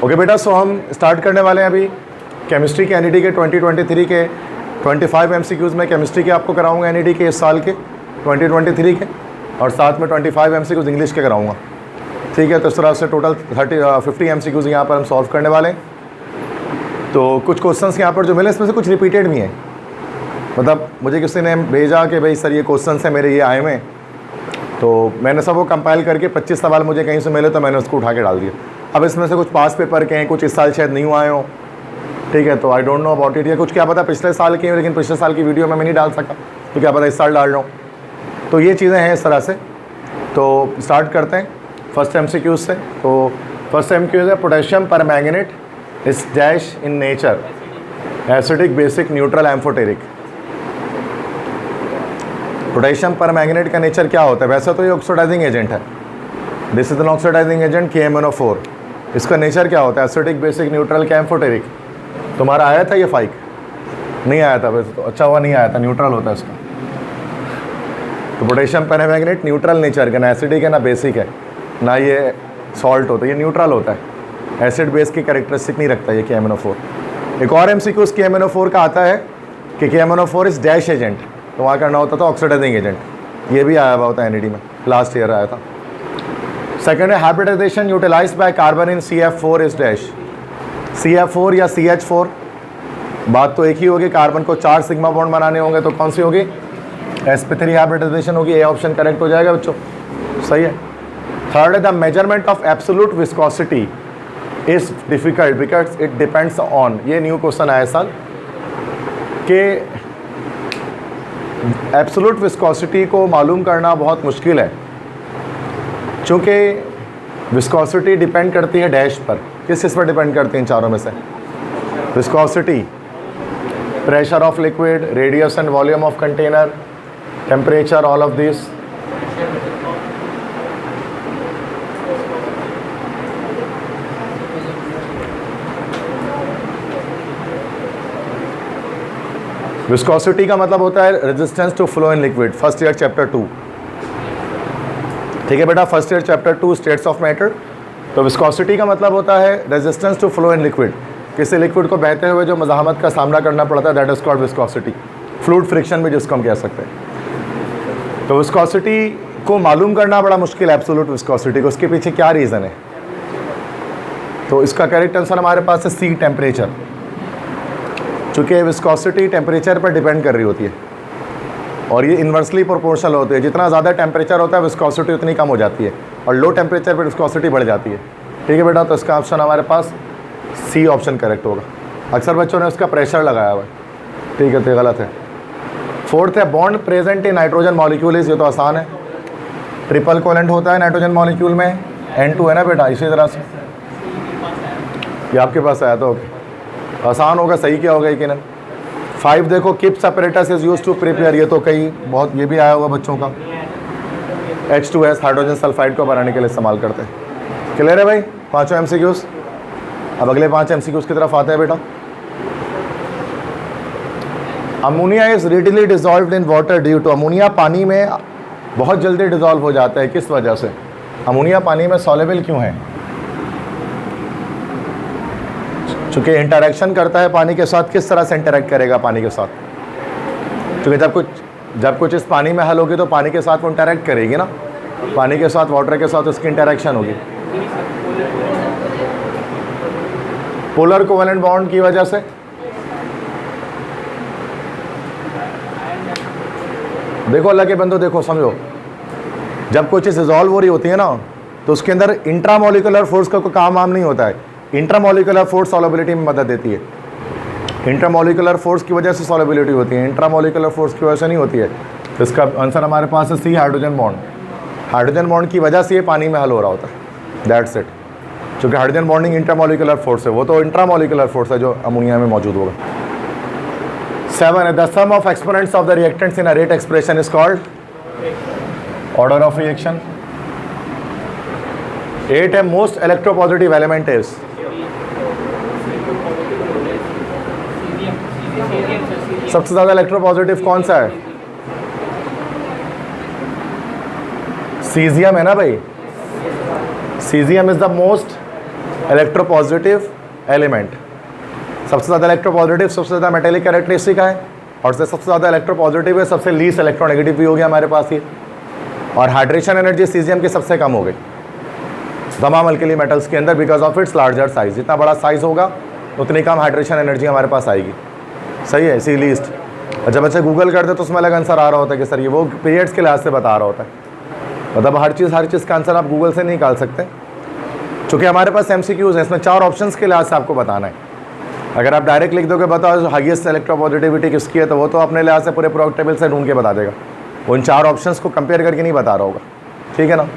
Okay बेटा, सो हम start करने वाले हैं अभी केमिस्ट्री के एनईडी के 2023 के 25 एमसीक्यूज़ में केमिस्ट्री के आपको कराऊंगा एनईडी के इस साल के 2023 के, और साथ में 25 एमसीक्यूज़ इंग्लिश के कराऊंगा। ठीक है, तो इस तरह से टोटल 50 एमसीक्यूज़ यहाँ पर हम सॉल्व करने वाले हैं। तो कुछ क्वेश्चंस यहाँ पर जो मिले इसमें से कुछ रिपीटेड भी हैं, मतलब मुझे किसी ने भेजा कि भाई सर ये क्वेश्चंस हैं मेरे ये आए हुए, तो मैंने सब वो कंपाइल करके 25 सवाल मुझे कहीं से मिले तो मैंने उसको उठा के डाल दिया। अब इसमें से कुछ पास पेपर के हैं, कुछ इस साल शायद न्यू आए हों। ठीक है, तो I don't know about it, या कुछ क्या पता पिछले साल के हैं, लेकिन पिछले साल की वीडियो में मैं नहीं डाल सका, तो क्या पता इस साल डाल रहा हूँ। तो ये चीज़ें हैं इस तरह से। तो स्टार्ट करते हैं फर्स्ट एमसीक्यूज से। तो फर्स्ट एमसीक्यूज है potassium permanganate is dash in nature, acidic, basic, neutral, amphoteric. Potassium permanganate का नेचर क्या होता है? वैसे तो ये ऑक्सीडाइजिंग एजेंट है, this is an oxidising agent KMnO4। इसका नेचर क्या होता है? एसिडिक, बेसिक, न्यूट्रल, क्या एम्फोटेरिक। तुम्हारा आया था ये फाइक? नहीं आया था वैसे तो, अच्छा हुआ नहीं आया था, न्यूट्रल होता है इसका। तो पोटेशियम परमैंगनेट न्यूट्रल नेचर का, ना एसिडिक है ना बेसिक है, ना ये सॉल्ट होता है, ये न्यूट्रल होता है, एसिड बेस की कैरेक्टरिस्टिक नहीं रखता ये KMnO4। एक और MCQ KMnO4 का आता है कि KMnO4 इज डैश एजेंट, तो वहाँ करना होता था ऑक्सीडाइजिंग एजेंट। ये भी आया हुआ होता है एनईडी में, लास्ट ईयर आया था। सेकेंड है hybridisation utilise by carbon in CF4 is dash. CF4 या CH4, बात तो एक ही होगी, कार्बन को 4 सिग्मा बॉन्ड बनाने होंगे, तो कौन सी होगी? sp3 हाइब्रिडाइजेशन होगी। ए ऑप्शन करेक्ट हो जाएगा बच्चों, सही है। थर्ड है the measurement of absolute viscosity is difficult because it depends on, ये न्यू क्वेश्चन आया साल कि एब्सोल्यूट विस्कोसिटी को मालूम करना बहुत मुश्किल है, चूँकि विस्कोसिटी डिपेंड करती है डैश पर। किस चीज़ पर डिपेंड करती है इन चारों में से? Viscosity, pressure of liquid, radius and volume of container, temperature, all of this. Viscosity का मतलब होता है resistance to flow in liquid, first year chapter 2। ठीक है बेटा, first year chapter 2 states of matter. तो विस्कोसिटी का मतलब होता है resistance to flow in liquid, किसी लिक्विड को बहते हुए जो मज़ाहमत का सामना करना पड़ता है, that is called viscosity. Fluid friction भी जिसको हम कह सकते हैं। तो विस्कोसिटी को मालूम करना बड़ा मुश्किल है, एब्सोल्यूट विस्कोसिटी को। उसके पीछे क्या रीज़न है? तो इसका करेक्ट आंसर हमारे पास है सी, टेम्परेचर। चूँकि विस्कोसिटी टेम्परेचर पर डिपेंड कर रही होती है और ये इन्वर्सली प्रोपोर्शनल होती है। जितना ज़्यादा टेम्परेचर होता है विस्कोसिटी उतनी कम हो जाती है, और लो टेम्परेचर पर विस्कोसिटी बढ़ जाती है। ठीक है बेटा, तो इसका ऑप्शन हमारे पास सी ऑप्शन करेक्ट होगा। अक्सर बच्चों ने उसका प्रेशर लगाया हुआ है, ठीक है, तो गलत है। फोर्थ है bond present in nitrogen molecule is, ये तो आसान है, ट्रिपल कोवेलेंट होता है नाइट्रोजन मॉलिक्यूल में, N2 है ना बेटा, इसी तरह से। ये आपके पास आया था, ओके, आसान होगा, सही क्या होगा यकीनन। 5 देखो, Kipp's apparatus is use to prepare, ये तो कई बहुत ये भी आया होगा बच्चों का। H2S हाइड्रोजन सल्फाइड को बनाने के लिए इस्तेमाल करते हैं। क्लियर है भाई, पाँचों MCQs। अब अगले 5 MCQs की तरफ आते हैं बेटा। Ammonia is readily dissolved in water due to, ammonia पानी में बहुत जल्दी डिजॉल्व हो जाता है, किस वजह से? अमोनिया पानी में सॉल्युबल क्यों है? चूँकि इंटरेक्शन करता है पानी के साथ। किस तरह से इंटरेक्ट करेगा पानी के साथ? क्योंकि जब कुछ इस पानी में हल होगी तो पानी के साथ वो इंटरेक्ट करेगी ना, पानी के साथ, वाटर के साथ उसकी इंटरेक्शन होगी। पोलर कोवेलेंट बॉन्ड की वजह से। देखो अल्लाह के बंदो, देखो समझो, जब कोई चीज़ डिजॉल्व हो रही होती है ना, तो उसके अंदर इंट्रामोलिकुलर फोर्स का कोई काम आम नहीं होता है। इंट्रामोलिकुलर फोर्स सॉल्युबिलिटी में मदद देती है। इंट्रामोलिकुलर फोर्स की वजह से सॉल्युबिलिटी होती है, इंट्रामोलिकुलर फोर्स की वजह से नहीं होती है। तो इसका आंसर हमारे पास है सी, हाइड्रोजन बॉन्ड। हाइड्रोजन बॉन्ड की वजह से ये पानी में हल हो रहा होता है, दैट्स इट। क्योंकि हाइड्रोजन बॉन्डिंग इंट्रामोलिकुलर फोर्स है, वो तो इंट्रामोलिकुलर फोर्स है जो अमोनिया में मौजूद होगा। 7 है the sum of exponents of the reactants in a rate expression is called order of reaction. 8 है मोस्ट इलेक्ट्रोपॉजिटिव एलिमेंट इज, सबसे ज़्यादा इलेक्ट्रोपॉजिटिव कौन सा है? सीजियम है ना भाई, caesium is the most electropositive element, सबसे ज़्यादा इलेक्ट्रोपॉजिटिव, सबसे ज़्यादा मेटेलिक कैरेक्टरिस्टिक है, और सबसे ज़्यादा इलेक्ट्रोपॉजिटिव है, सबसे लीस्ट इलेक्ट्रोनेगेटिव भी हो गया हमारे पास ये। और हाइड्रेशन एनर्जी सीजियम की सबसे कम हो गई तमाम अल्कली मेटल्स के अंदर, because of its larger size. जितना बड़ा साइज होगा उतनी कम हाइड्रेशन एनर्जी हमारे पास आएगी। सही है, इसी लीस्ट। और जब बच्चे गूगल करते तो उसमें अलग आंसर आ रहा होता है कि सर ये वो पीरियड्स के लिहाज से बता रहा होता है। मतलब हर चीज़ का आंसर आप गूगल से नहीं निकाल सकते, चूँकि हमारे पास MCQs है, इसमें 4 ऑप्शंस के लिहाज से आपको बताना है। अगर आप डायरेक्ट लिख दोगे बताओ हाईएस्ट इलेक्ट्रोपॉजिटिविटी किसकी है, तो वो तो अपने लिहाज से पूरे प्रोडक्ट टेबल से ढूंढ के बता देगा, उन 4 ऑप्शंस को कंपेयर करके नहीं बता रहा होगा। ठीक है ना।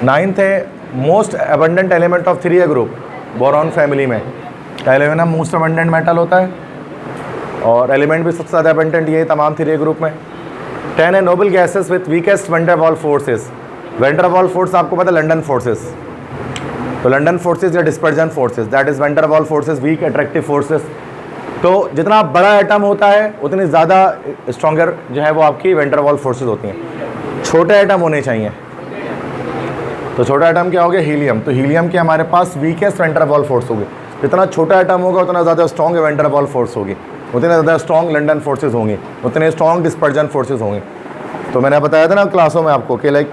9th है most abundant element of 3A group, boron family में। एल्यूमिनियम मोस्ट अबंडेंट मेटल होता है और एलिमेंट भी सबसे ज़्यादा अबंडेंट ये तमाम 3A ग्रुप में। 10 है noble gases with weakest van der Waals forces. Van der वाल फोर्स आपको पता है लंडन फोर्सेस, तो लंडन फोर्सेस या dispersion forces, that is van der Waals forces, week attractive forces. तो जितना बड़ा एटम होता है उतनी ज़्यादा स्ट्रॉन्गर जो है वो आपकी वैन डर वाल फोर्सेस होती हैं। छोटे एटम होने चाहिए, तो छोटा एटम क्या हो गया, हीलियम। तो हीलियम की हमारे पास वीकेस्ट वैन डर वाल फोर्स होगी। जितना छोटा एटम होगा उतना ज़्यादा स्ट्रॉन्ग वैन डर वाल फोर्स होगी, उतने ज़्यादा स्ट्रॉन्ग लंडन फोर्सेस होंगी, उतने स्ट्रॉन्ग डिस्पर्जन फोर्सेस होंगी। तो मैंने बताया था ना क्लासों में आपको कि लाइक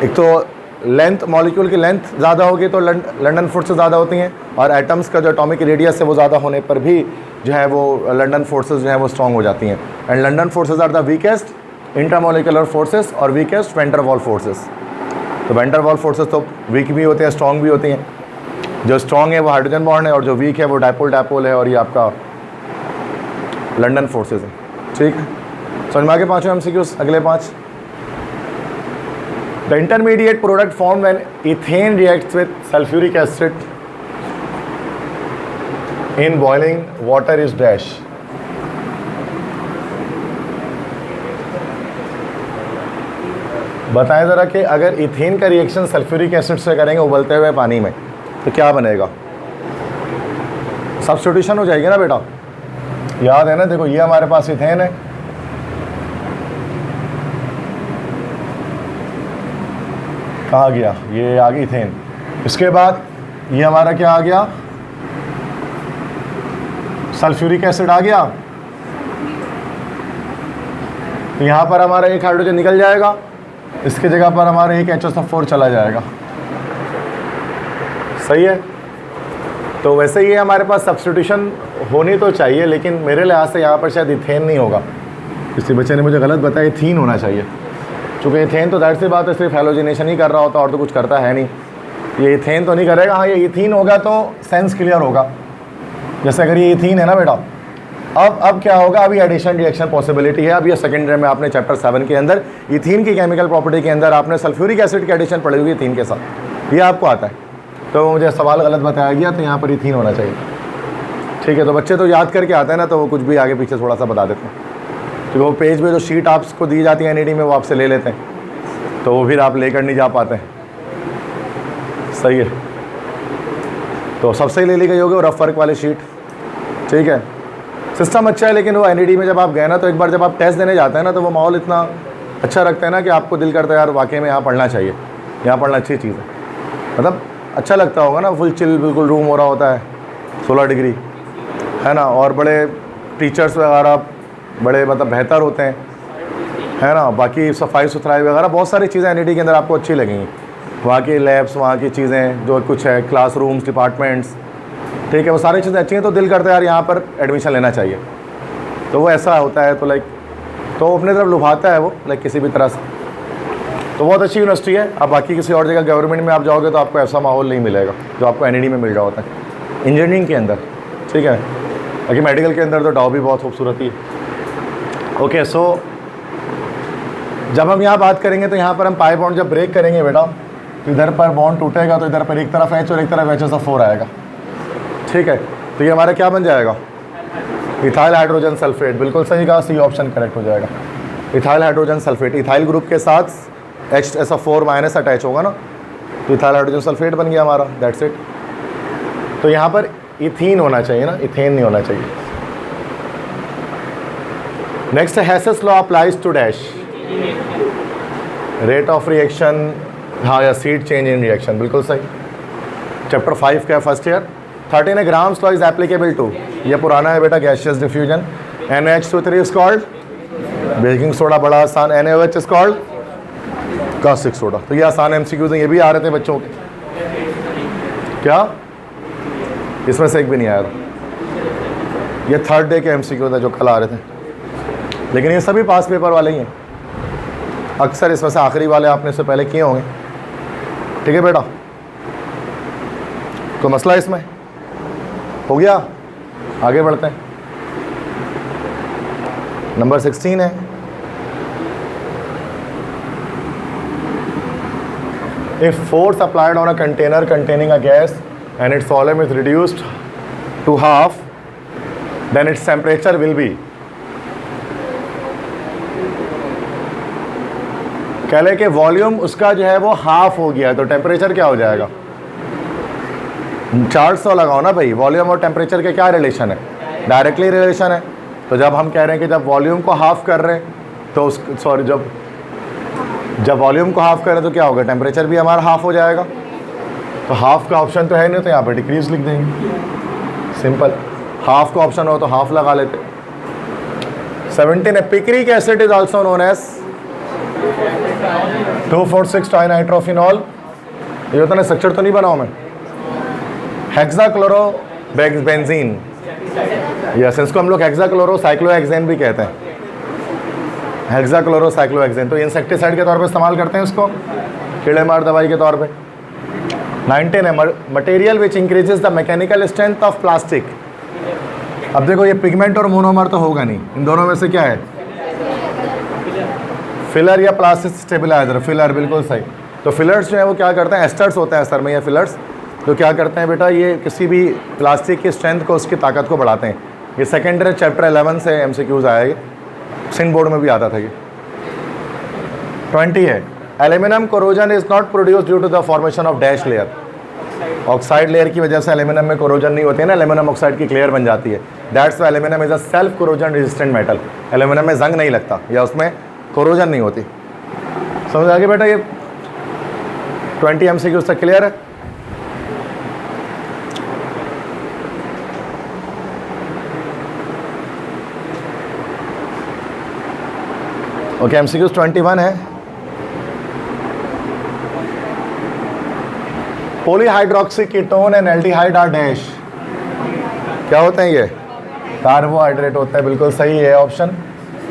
एक तो लेंथ, मॉलिक्यूल की लेंथ ज़्यादा होगी तो लंडन फोर्सेस ज़्यादा होती हैं, और एटम्स का जो एटॉमिक रेडियस है वो ज़्यादा होने पर भी जो है वो लंडन फोर्सेस जो है वो स्ट्रॉन्ग हो जाती हैं। And London forces are the weakest intermolecular forces और weakest van der Waals forces. तो वैन डर वाल फोर्सेस तो वीक भी होते हैं, स्ट्रॉन्ग भी होती हैं। जो स्ट्रॉन्ग है वो हाइड्रोजन बॉन्ड है, और जो वीक है वो डायपोल है, और ये आपका लंडन फोर्सेस है। ठीक है, समझ में आगे 5 MCQs, अगले 5। The intermediate product form when ethane reacts with sulphuric acid in boiling water is dash. बताएं ज़रा कि अगर इथेन का रिएक्शन सल्फ्यूरिक एसिड से करेंगे उबलते हुए पानी में तो क्या बनेगा। सब्स्टिट्यूशन हो जाएगी ना बेटा, याद है ना। देखो ये हमारे पास इथेन है, कहाँ गया, ये आ गई इथेन। इसके बाद ये हमारा क्या आ गया, सल्फ्यूरिक एसिड आ गया। तो यहाँ पर हमारा एक हाइड्रोजन निकल जाएगा, इसकी जगह पर हमारा एक HSO4 चला जाएगा। सही है। तो वैसे ही हमारे पास सब्स्टिट्यूशन होनी तो चाहिए, लेकिन मेरे लिहाज से यहाँ पर शायद इथेन नहीं होगा। किसी बच्चे ने मुझे गलत बताया, इथीन होना चाहिए, क्योंकि इथेन तो जाहिर सी बात है सिर्फ हैलोजिनेशन ही कर रहा होता और तो कुछ करता है नहीं। ये इथेन तो नहीं करेगा। हाँ, ये इथीन होगा तो सेंस क्लियर होगा। जैसे अगर ये इथीन है ना बेटा, अब क्या होगा, अभी एडिशन रिएक्शन पॉसिबिलिटी है। अब ये सेकेंड ईयर में आपने चैप्टर 7 के अंदर इथीन की केमिकल प्रॉपर्टी के अंदर आपने सल्फ्यूरिक एसिड की एडिशन पढ़ी हुई इथीन के साथ, ये आपको आता है। तो मुझे सवाल गलत बताया गया, तो यहाँ पर इथीन होना चाहिए। ठीक है, तो बच्चे तो याद करके आते हैं ना, तो वो कुछ भी आगे पीछे थोड़ा सा बता देते हैं। तो वो पेज में जो शीट आपको दी जाती है NED में, वो आपसे ले लेते हैं, तो वो फिर आप लेकर नहीं जा पाते हैं। सही है, तो सबसे ही ले ली गई होगी वो रफ वर्क वाली शीट। ठीक है, सिस्टम अच्छा है, लेकिन वो NED में जब आप गए ना, तो एक बार जब आप टेस्ट देने जाते हैं ना, तो वो माहौल इतना अच्छा रखते हैं ना कि आपको दिल करता है यार वाकई में यहाँ पढ़ना चाहिए, यहाँ पढ़ना अच्छी चीज़ है। मतलब अच्छा लगता होगा ना, फुल चिल बिल्कुल रूम हो रहा होता है, 16 डिग्री है ना, और बड़े टीचर्स वगैरह बड़े मतलब बेहतर होते हैं, है ना। बाकी सफाई सुथराई वगैरह बहुत सारी चीज़ें NED के अंदर आपको अच्छी लगेंगी। वहाँ की लैब्स, वहाँ की चीज़ें जो कुछ है, क्लासरूम्स, डिपार्टमेंट्स, ठीक है, वो सारी चीज़ें अच्छी हैं। तो दिल करता है यार यहाँ पर एडमिशन लेना चाहिए। तो वो ऐसा होता है, तो लाइक तो अपने तरफ लुभाता है वो, लाइक किसी भी तरह से। तो बहुत अच्छी यूनिवर्सिटी है। अब बाकी किसी और जगह गवर्नमेंट में आप जाओगे तो आपको ऐसा माहौल नहीं मिलेगा जो आपको NED में मिल रहा होता है इंजीनियरिंग के अंदर। ठीक है, बाकी मेडिकल के अंदर तो डाव भी बहुत खूबसूरत ही है। ओके, सो जब हम यहाँ बात करेंगे तो यहाँ पर हम पाई बॉन्ड जब ब्रेक करेंगे बेटा, तो इधर पर बॉन्ड टूटेगा, तो इधर पर एक तरफ H और एक तरफ HSO4 आएगा। ठीक है, तो ये हमारा क्या बन जाएगा, इथाइल हाइड्रोजन सल्फेट। बिल्कुल सही कहा, सी ऑप्शन करेक्ट हो जाएगा, ethyl hydrogen sulphate. Ethyl group के साथ HSO4 माइनस अटैच होगा ना, तो इथाइल हाइड्रोजन सल्फेट बन गया हमारा, दैट्स इट। तो यहाँ पर इथीन होना चाहिए ना, इथेन नहीं होना चाहिए। नेक्स्ट है Hess's law applies to dash, rate of reaction, हाँ, या सीट चेंज इन रिएक्शन। बिल्कुल सही। चैप्टर 5 का first year. 13 Graham's law is applicable to, ये पुराना है बेटा, gaseous diffusion. NaH2 is called baking soda, बड़ा आसान। NaOH is called caustic soda. तो ये आसान MCQs हैं, ये भी आ रहे थे बच्चों के, क्या इसमें से एक भी नहीं आया था। ये थर्ड डे के MCQ थे जो कल आ रहे थे, लेकिन ये सभी पास पेपर वाले ही हैं। अक्सर इसमें से आखिरी वाले आपने इससे पहले किए होंगे। ठीक है बेटा, कोई मसला इसमें हो गया? आगे बढ़ते हैं। नंबर 16 है, if force applied on a container containing a gas and its volume is reduced to half, then its temperature will be, कह ले कि वॉल्यूम उसका जो है वो हाफ हो गया है, तो टेम्परेचर क्या हो जाएगा? 400 लगाओ ना भाई। वॉल्यूम और टेम्परेचर के क्या रिलेशन है? डायरेक्टली रिलेशन है। तो जब हम कह रहे हैं कि जब वॉल्यूम को हाफ कर रहे हैं तो उस सॉरी जब वॉल्यूम को हाफ करें तो क्या होगा? टेम्परेचर भी हमारा हाफ हो जाएगा। तो हाफ का ऑप्शन तो है नहीं, तो यहाँ पर डिक्रीज लिख देंगे, सिंपल। हाफ का ऑप्शन हो तो हाफ लगा लेते। 17 picric acid is also known as 2,4,6 trinitrophenol. ये होता ना, स्ट्रक्चर तो नहीं बनाऊँ मैं। हेक्साक्लोरोबेंजीन, यस, इसको हम लोग हेक्साक्लोरोसाइक्लोहेक्सेन भी कहते हैं, हेक्साक्लोरोसाइक्लोहेक्सेन। तो इंसेक्टिसाइड के तौर पे इस्तेमाल करते हैं इसको, कीड़े मार दवाई के तौर पे। 19 है, material which increases the mechanical strength of plastic. अब देखो ये पिगमेंट और मोनोमर तो होगा नहीं, इन दोनों में से क्या है? फिलर या प्लास्टिक स्टेबिलाइजर। फिलर, बिल्कुल सही। तो फिलर्स जो है वो क्या करते हैं? एस्टर्स होते हैं सर में, ये फिलर्स तो क्या करते हैं बेटा? ये किसी भी प्लास्टिक की स्ट्रेंथ को, उसकी ताकत को बढ़ाते हैं। ये सेकेंडरी चैप्टर 11 से MCQs आएगी, सिंध बोर्ड में भी आता था ये। 20 है, aluminium corrosion is not produce due to the formation of dash layer. Oxide layer की वजह से एल्यूमिनियम में कोरोजन नहीं होती है ना, एल्यूमिनियम ऑक्साइड की लेयर बन जाती है। That's why aluminium is a self corrosion resistant metal. Aluminium में जंग नहीं लगता या उसमें कोरोजन नहीं होती। समझ आ गया बेटा? ये 20 MCQs तक क्लियर है? ओके, MCQs 21 है। Polyhydroxy ketone and aldehyde are dash. क्या होते हैं ये? कार्बोहाइड्रेट होते हैं, बिल्कुल सही है option.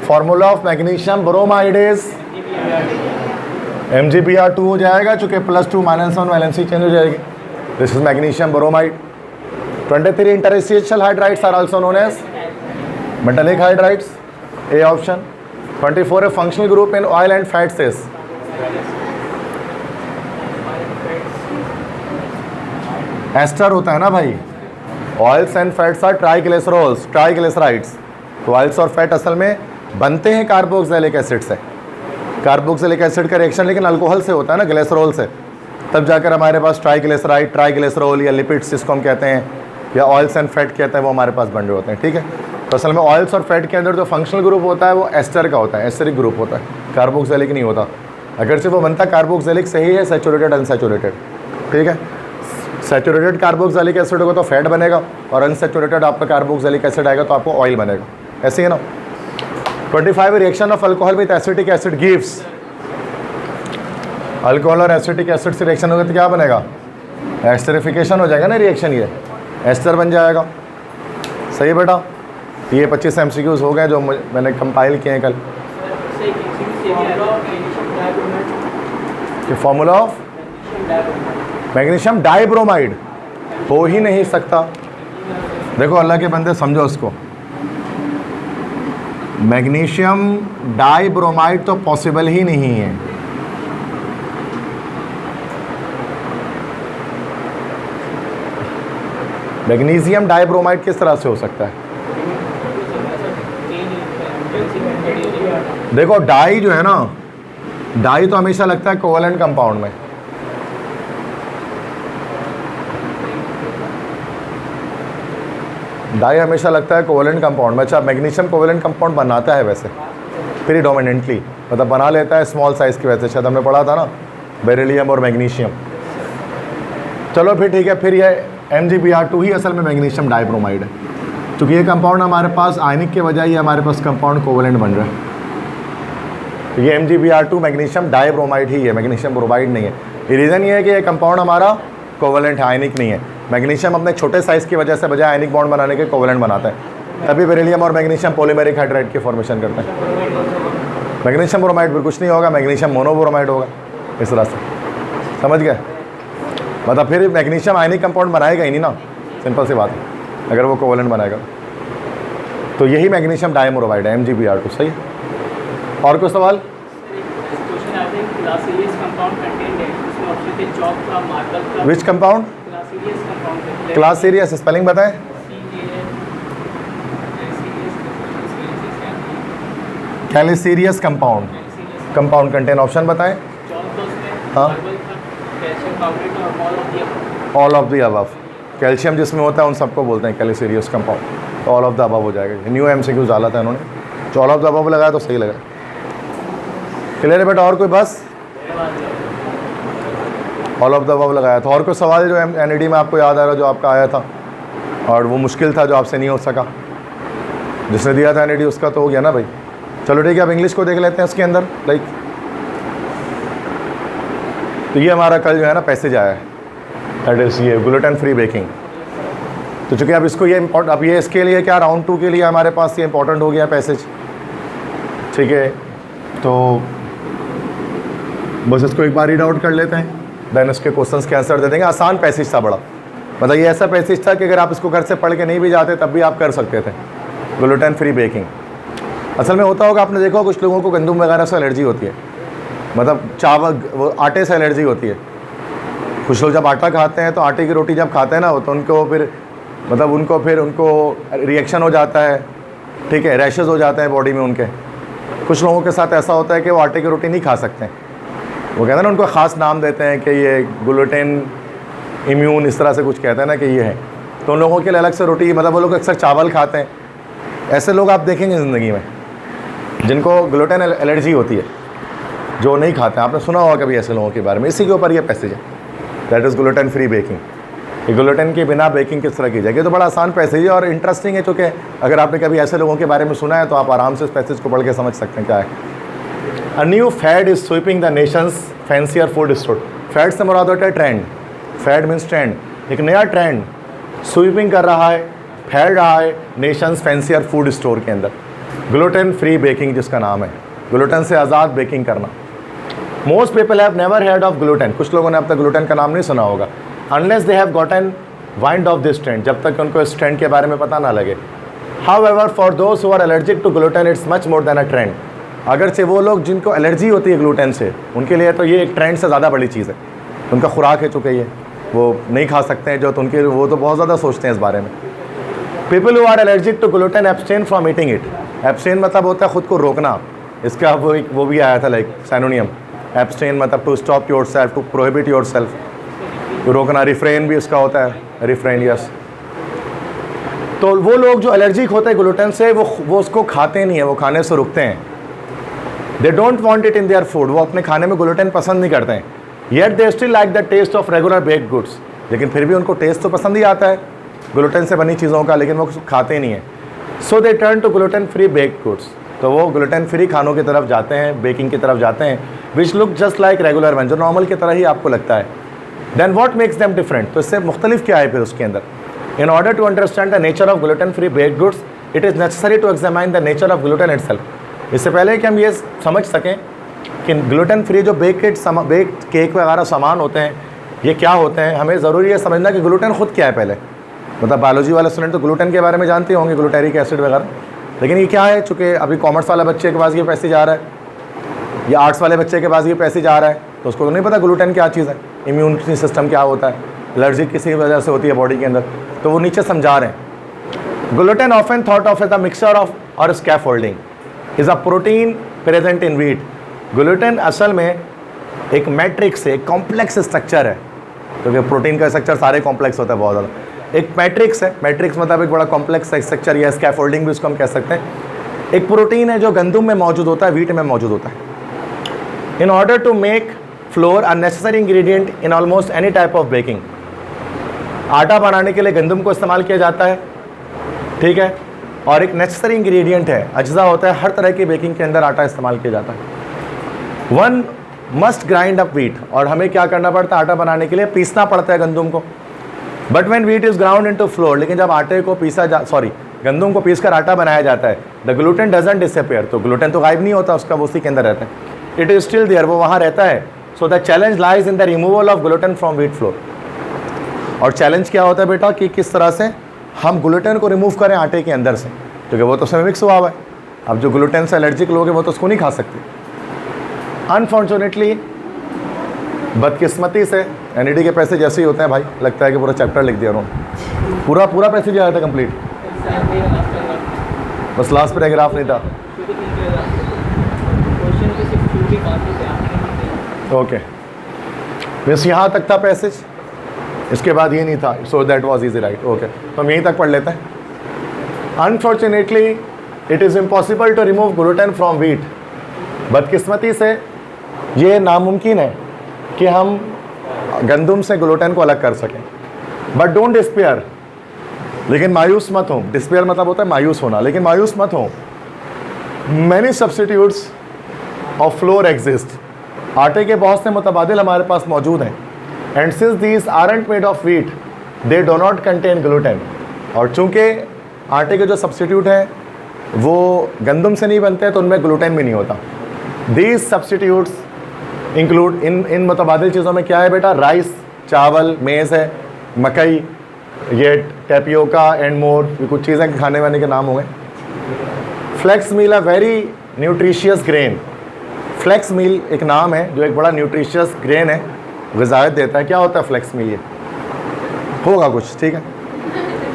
Formula of magnesium bromide is MgBr2 हो जाएगा, चूंकि +2 -1 वैलेंसी चेंज हो जाएगी। This is magnesium bromide. 23 interstitial hydrides are also known as metallic hydrides, A option. 24 है, functional group in oil and fats is ester होता है ना भाई। Oils and fats are triglycerols, triglycerides. तो ऑयल्स और fat असल में बनते हैं कार्बोक्सिलिक एसिड से। कार्बोक्सिलिक एसिड का रिएक्शन लेकिन अल्कोहल से होता है ना, ग्लिसरॉल से, तब जाकर हमारे पास ट्राइग्लिसराइड, ट्राइग्लिसरॉल या लिपिड्स जिसको हम कहते हैं, या ऑयल्स एंड फैट कहते हैं, वो हमारे पास बन रहे होते हैं। ठीक है, तो असल में ऑयल्स और फैट के अंदर जो फंक्शनल ग्रुप होता है वो एस्टर का होता है, एस्टरिक ग्रुप होता है, कार्बोक्सिलिक नहीं होता। अगर से वो बनता कार्बोक्सिलिक से ही है, सैचुरेटेड अनसैचुरेटेड। ठीक है, सैचुरेटेड कार्बोक्सिलिक एसिड होगा तो फैट बनेगा, और अनसैचुरेटेड आपका कार्बोक्सिलिक एसिड आएगा तो आपको ऑयल बनेगा। ऐसे ही ना। 25 reaction of alcohol with acetic acid gives. Alcohol और एसिटिक एसिड से रिएक्शन होगा तो क्या बनेगा? एस्टरिफिकेशन हो जाएगा ना रिएक्शन, ये एस्टर बन जाएगा। सही है बेटा? ये 25 MCQs हो गए जो मैंने कंपाइल किए हैं कल। कि फॉर्मूला ऑफ मैग्नीशियम डाइब्रोमाइड हो ही नहीं सकता। देखो अल्लाह के बंदे समझो उसको, मैग्नीशियम डाइब्रोमाइड तो पॉसिबल ही नहीं है। मैग्नीशियम डाइब्रोमाइड किस तरह से हो सकता है? देखो डाई जो है ना, डाई तो हमेशा लगता है कोवेलेंट कंपाउंड में। डाई हमेशा लगता है कोवेलेंट कंपाउंड में। अच्छा, मैग्नीशियम कोवेलेंट कंपाउंड बनाता है वैसे प्रीडोमिनेंटली, मतलब बना लेता है स्मॉल साइज़ की वजह से। शायद हमने पढ़ा था ना, बेरिलियम और मैग्नीशियम। चलो फिर ठीक है, फिर ये MgBr2 ही असल में मैग्नीशियम डाइब्रोमाइड है, क्योंकि ये कंपाउंड हमारे पास आयनिक के बजाय ये हमारे पास कंपाउंड कोवेलेंट बन रहा है। तो ये MgBr2 मैग्नीशियम डाइब्रोमाइड ही है, मैग्नीशियम ब्रोमाइड नहीं है। ये रीज़न ये है कि ये कंपाउंड हमारा कोवेलेंट है, आयनिक नहीं है। मैग्नीशियम अपने छोटे साइज़ की वजह से बजाय आयनिक बॉन्ड बनाने के कोवेलेंट बनाता है, तभी बेरिलियम और मैग्नीशियम पॉलीमेरिक हाइड्राइड की फॉर्मेशन करते हैं। मैग्नीशियम ब्रोमाइड फिर कुछ नहीं होगा, मैग्नीशियम मोनोब्रोमाइड होगा, इस तरह से। समझ गए? मतलब फिर मैग्नीशियम आयनिक कंपाउंड बनाएगा ही नहीं ना, सिंपल सी बात है, अगर वो कोवेलेंट बनाएगा। तो यही मैग्नीशियम डाइब्रोमाइड है, MgBr2। सही। और कुछ सवाल? Which compound? Class serious, spelling बताएं। कैलिसीरियस कंपाउंड, कंपाउंड कंटेन ऑप्शन बताएं। हाँ, all of the above. Calcium जिसमें होता है उन सबको बोलते हैं कैलिसीरियस कंपाउंड, तो ऑल ऑफ द अबव हो जाएगा। न्यू MCQ डाला था इन्होंने, तो ऑल ऑफ द अबव लगाया तो सही लगा। क्लियर है बेटा? और कोई बस? ऑल ऑफ द अबव लगाया था। और कोई सवाल जो NED में आपको याद आ रहा है, जो आपका आया था और वो मुश्किल था, जो आपसे नहीं हो सका? जिसने दिया था NED उसका तो हो गया ना भाई। चलो ठीक है, अब इंग्लिश को देख लेते हैं इसके अंदर। लाइक तो ये हमारा कल जो है ना पैसेज आया है, दैट इज़ ये ग्लूटेन फ्री बेकिंग। तो चूँकि अब इसको ये इम्पोर्ट, अब ये इसके लिए क्या राउंड 2 के लिए हमारे पास ये इंपॉर्टेंट हो गया पैसेज। ठीक है, तो बस इसको एक बार रीड आउट कर लेते हैं, देन इसके क्वेश्चंस के आंसर दे देंगे। आसान पैसेज था बड़ा, मतलब ये ऐसा पैसेज था कि अगर आप इसको घर से पढ़ के नहीं भी जाते तब भी आप कर सकते थे। ग्लूटेन फ्री बेकिंग असल में होता होगा, आपने देखा कुछ लोगों को गंदम वगैरह से एलर्जी होती है, मतलब चावल वो आटे से एलर्जी होती है। कुछ लोग जब आटा खाते हैं तो आटे की रोटी जब खाते हैं ना, तो उनको फिर मतलब उनको रिएक्शन हो जाता है, ठीक है, रैशेज़ हो जाते हैं बॉडी में उनके। कुछ लोगों के साथ ऐसा होता है कि वो आटे की रोटी नहीं खा सकते, वो कहते हैं ना, उनको ख़ास नाम देते हैं कि ये ग्लूटेन इम्यून, इस तरह से कुछ कहते हैं ना कि ये है। तो उन लोगों के लिए अलग से रोटी, मतलब वो लोग अक्सर चावल खाते हैं। ऐसे लोग आप देखेंगे ज़िंदगी में जिनको ग्लूटेन एलर्जी होती है, जो नहीं खाते हैं। आपने सुना होगा कभी ऐसे लोगों के बारे में। इसी के ऊपर ये पैसेज है, that is gluten free baking. ये ग्लूटेन के बिना बेकिंग किस तरह की जाएगी। तो बड़ा आसान पैसेज है और इंटरेस्टिंग है, चूँकि अगर आपने कभी ऐसे लोगों के बारे में सुना है तो आप आराम से इस पैसेज को पढ़ के समझ सकते हैं क्या है। A new fad is sweeping the nations fancier food store. Fad से मुराद होता है ट्रेंड, फैड मीन्स ट्रेंड। एक नया ट्रेंड स्वीपिंग कर रहा है, फैल रहा है नेशंस फैंसियर फूड स्टोर के अंदर, ग्लूटेन फ्री बेकिंग जिसका नाम है, ग्लूटेन से आज़ाद बेकिंग करना। Most people have never heard of gluten. कुछ लोगों ने अब तक ग्लूटेन का नाम नहीं सुना होगा, unless they have gotten wind of this trend, जब तक उनको इस ट्रेंड के बारे में पता ना लगे। However for those who are allergic to gluten it's much more than a trend. अगरचे वो लोग जिनको एलर्जी होती है ग्लूटेन से, उनके लिए तो ये एक ट्रेंड से ज़्यादा बड़ी चीज़ है। उनका खुराक है, चूँकि ये वो नहीं खा सकते हैं जो, तो उनके वो तो बहुत ज़्यादा सोचते हैं इस बारे में। People who are allergic to gluten abstain from eating it. Abstain मतलब होता है ख़ुद को रोकना, इसका वो भी आया था लाइक सैनोनियम। एब्सटेन मतलब to stop yourself, to prohibit yourself, तो रोकना। रिफ्रेन भी इसका होता है, रिफ्रेन, यस। तो वो लोग जो एलर्जिक होते हैं ग्लूटेन से, वो उसको खाते नहीं है, वो खाने से रुकते हैं। They don't want it in their food, वो अपने खाने में ग्लूटेन पसंद नहीं करते हैं। Yet they still like the taste of regular baked goods, लेकिन फिर भी उनको टेस्ट तो पसंद ही आता है ग्लूटेन से बनी चीज़ों का, लेकिन वो खाते नहीं हैं। So they turn to gluten free baked goods, तो वो ग्लूटेन फ्री खानों की तरफ जाते हैं, बेकिंग की तरफ जाते हैं, which look just like regular one, जो नॉर्मल की तरह ही आपको लगता है। Then what makes them different, तो इससे मुख्तलिफ क्या है फिर उसके अंदर। In order to understand the nature of gluten free baked goods it is necessary to examine the nature of gluten itself. इससे पहले कि हम ये समझ सकें कि ग्लूटेन फ्री जो बेक्ड केक वगैरह सामान होते हैं ये क्या होते हैं, हमें ज़रूरी है समझना कि ग्लूटेन खुद क्या है। पहले मतलब बायोलॉजी वाले स्टूडेंट तो ग्लूटेन के बारे में जानते होंगे, ग्लूटेरिक एसिड वगैरह, लेकिन ये क्या है। चूँकि अभी कॉमर्स वाला बच्चे के पास ये पैसेज आ रहा है या आर्ट्स वाले बच्चे के पास ये पैसेज आ रहा है, तो उसको तो नहीं पता ग्लूटेन क्या चीज़ है, इम्यूनिटी सिस्टम क्या होता है, एलर्जी किसी वजह से होती है बॉडी के अंदर, तो वो नीचे समझा रहे हैं। Gluten often thought of as a mixture of और scaffolding is a protein present in wheat. Gluten असल में एक मैट्रिक्स है, एक कॉम्प्लेक्स स्ट्रक्चर है, क्योंकि प्रोटीन का स्ट्रक्चर सारे कॉम्प्लेक्स होता है बहुत ज़्यादा। एक मैट्रिक्स है, मैट्रिक्स मतलब एक बड़ा कॉम्प्लेक्स स्ट्रक्चर या स्कैफोल्डिंग भी उसको हम कह सकते हैं। एक प्रोटीन है जो गंदम में मौजूद होता है, व्हीट में मौजूद होता है। In order to make flour a necessary ingredient in almost any type of baking. आटा बनाने के लिए गंदम को इस्तेमाल किया जाता है, ठीक है, और एक नेसेसरी इंग्रेडिएंट है, अज्जा होता है, हर तरह की बेकिंग के अंदर आटा इस्तेमाल किया जाता है। One must grind up wheat, और हमें क्या करना पड़ता है आटा बनाने के लिए, पीसना पड़ता है गंदम को। But when wheat is ground into floor, लेकिन जब आटे को गंदम को पीसकर आटा बनाया जाता है, द ग्लूटेन डजंट डिसअपीयर, तो ग्लूटेन तो गायब नहीं होता, उसका वो उसी के अंदर रहता है, इट इज स्टिल देयर, वो वहाँ रहता है। So the challenge lies in the removal of gluten from wheat flour. और चैलेंज क्या होता है बेटा कि किस तरह से हम ग्लूटेन को रिमूव करें आटे के अंदर से, क्योंकि वो तो उसमें मिक्स हुआ हुआ है। अब जो ग्लूटेन से एलर्जिक लोग हैं वो तो उसको नहीं खा सकते। अनफॉर्चुनेटली, बदकिस्मती से NED के पैसे जैसे ही होते हैं भाई, लगता है कि पूरा चैप्टर लिख दिया उन्होंने, पूरा पैसेज आया था कंप्लीट, बस लास्ट पैराग्राफ नहीं था। ओके, बस यहाँ तक था पैसेज, इसके बाद ये नहीं था, so that was easy, right. Okay, तो हम यहीं तक पढ़ लेते हैं। Unfortunately it is impossible to remove gluten from wheat. बदकिस्मती से ये नामुमकिन है कि हम गंदम से ग्लूटेन को अलग कर सकें। बट डोंट डिस्पेयर, लेकिन मायूस मत हो। डिस्पेयर मतलब होता है मायूस होना, लेकिन मायूस मत हो। Many substitutes of floor exist, आटे के बहुत से मुतबादिल हमारे पास मौजूद हैं। And since these aren't made of wheat they do not contain gluten, और चूँकि आटे के जो सब्स्टिट्यूट हैं वो गंदम से नहीं बनते तो उनमें ग्लूटेन भी नहीं होता। दीज सब्स्टिट्यूट्स इंक्लूड, इन मुतबादिल चीज़ों में क्या है बेटा, राइस, चावल, मेज़ है, मकई, ये टेपियोका एंड मोर, ये कुछ चीज़ें खाने वाने के नाम होंगे। Flax meal a very nutritious grain, flax meal एक नाम है जो एक बड़ा न्यूट्रिशियस ग्रेन है, ग़िज़ायत देता है। क्या होता है फ्लेक्स मील, ये होगा कुछ, ठीक है,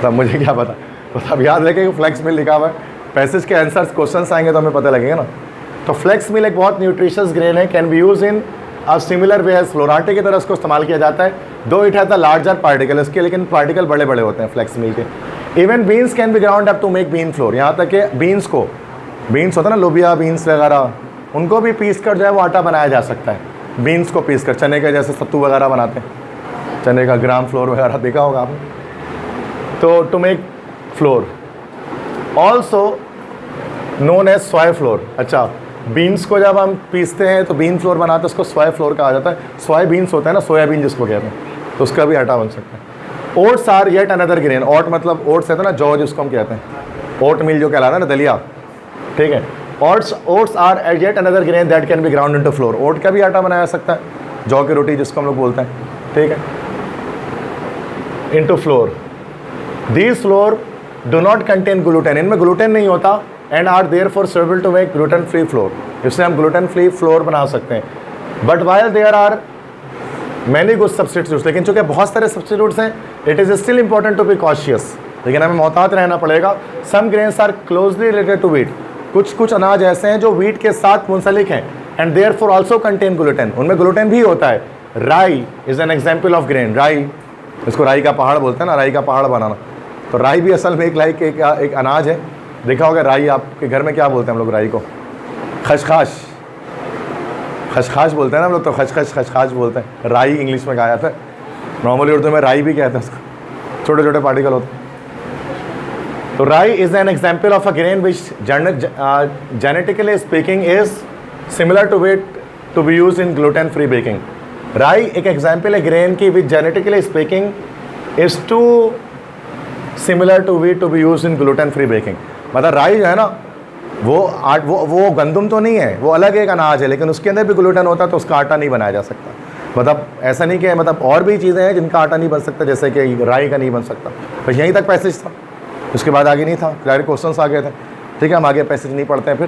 तब मुझे क्या पता, तो अब याद रखें कि फ्लेक्स मील लिखा हुआ है, पैसेज के आंसर्स क्वेश्चंस आएंगे तो हमें पता लगेगा ना। तो फ्लेक्स मील एक बहुत न्यूट्रिशियस ग्रेन है, can be use in a similar way as flour, आटे की तरह उसको इस्तेमाल किया जाता है। Though it has the larger particle, इसके लेकिन पार्टिकल बड़े बड़े होते हैं फ्लेक्स मील के। Even beans can be ground up to make bean flour, यहाँ तक कि बीन्स को, बीन्स होता है ना, लोबिया बीन्स वगैरह, उनको भी पीस कर जो है वो आटा बनाया जा सकता है। बीन्स को पीस कर, चने के जैसे सत्तू वगैरह बनाते हैं, चने का ग्राम फ्लोर वगैरह देखा होगा आपने, तो to make flour also known as soya flour. अच्छा, बीन्स को जब हम पीसते हैं तो बीन फ्लोर बनाते हैं, उसको सोया फ्लोर कहा जाता है। सोया बीन्स होता है ना, सोयाबीन जिसको कहते हैं, तो उसका भी आटा बन सकता है। Oats are yet another grain, oat मतलब ओट्स है ना, जौ जिसको हम कहते हैं, ओट मिल जो कहलाता है ना, दलिया, ठीक है। Oats are yet another grain that can be ground into flour, oat का भी आटा बनाया जा सकता है, जौ की रोटी जिसको हम लोग बोलते हैं, ठीक है, into flour. These flours do not contain gluten, इनमें ग्लूटेन नहीं होता, and are therefore suitable to make gluten free flour, इससे हम ग्लूटेन फ्री फ्लोर बना सकते हैं। But while there are many good substitutes, लेकिन चूँकि बहुत सारे सब्स्टिट्यूट्स हैं, it is still important to be cautious, लेकिन हमें मोहतात रहना पड़ेगा। Some grains are closely related to wheat, कुछ अनाज ऐसे हैं जो व्हीट के साथ मुंसलिक हैं, and therefore also contain gluten, उनमें ग्लूटेन भी होता है। Rye is an example of grain, rye, इसको राई का पहाड़ बोलते हैं ना, राई का पहाड़ बनाना, तो राई भी असल में एक अनाज है। देखा होगा राई, आपके घर में क्या बोलते हैं हम लोग राई को, खसखाश, खसखाश बोलते हैं ना हम लोग, तो खसखाश बोलते हैं। राई इंग्लिश में कहा जाता है, नॉर्मली उर्दू में राई भी कहते हैं उसको, छोटे छोटे पार्टिकल होते हैं। तो rye is an example of a grain which genetically speaking is similar to wheat to be use in gluten free baking. Rye एक एग्जाम्पल है ग्रेन की which genetically speaking is too similar to wheat to be use in gluten free baking. मतलब rye जो है ना, वो गंदम तो नहीं है, वो अलग एक अनाज है, लेकिन उसके अंदर भी ग्लूटेन होता है, तो उसका आटा नहीं बनाया जा सकता। मतलब ऐसा नहीं कि मतलब और भी चीज़ें हैं जिनका आटा नहीं बन सकता, जैसे कि राई का नहीं बन सकता। तो यहीं तक पैसेज था, उसके बाद आगे नहीं था, डायरेक्ट क्वेश्चंस आ गए थे, ठीक है। हम आगे पैसेज नहीं पढ़ते हैं फिर,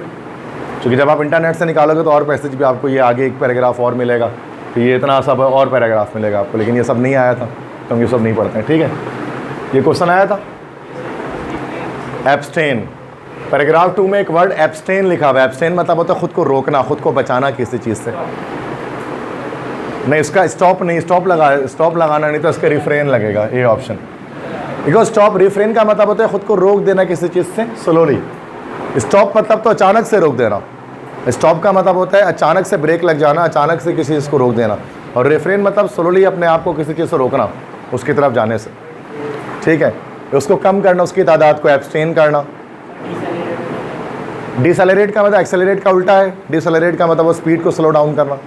क्योंकि जब आप इंटरनेट से निकालोगे तो और पैसेज भी आपको, ये आगे एक पैराग्राफ और मिलेगा, तो ये इतना सब और पैराग्राफ मिलेगा आपको, लेकिन ये सब नहीं आया था तो हम ये सब नहीं पढ़ते हैं, ठीक है। ये क्वेश्चन आया था, एब्सटेन, पैराग्राफ 2 में एक वर्ड एब्सटेन लिखा हुआ है। एब्सटेन मतलब होता है खुद को रोकना, खुद को बचाना किसी चीज़ से। नहीं, इसका स्टॉप नहीं, स्टॉप लगाना नहीं, तो इसका रिफ्रेन लगेगा, ये ऑप्शन। बिकॉज स्टॉप, रिफ्रेन का मतलब होता है खुद को रोक देना किसी चीज़ से स्लोली। स्टॉप मतलब तो अचानक से रोक देना, स्टॉप का मतलब होता है अचानक से ब्रेक लग जाना, अचानक से किसी चीज़ को रोक देना, और रिफ्रेन मतलब स्लोली अपने आप को किसी चीज़ से रोकना, उसकी तरफ जाने से। ठीक है, उसको कम करना, उसकी तादाद को एब्सटेन करना। डिसेलरेट का मतलब एक्सेलरेट का उल्टा है। डिसेलरेट का मतलब वो स्पीड को स्लो डाउन करना,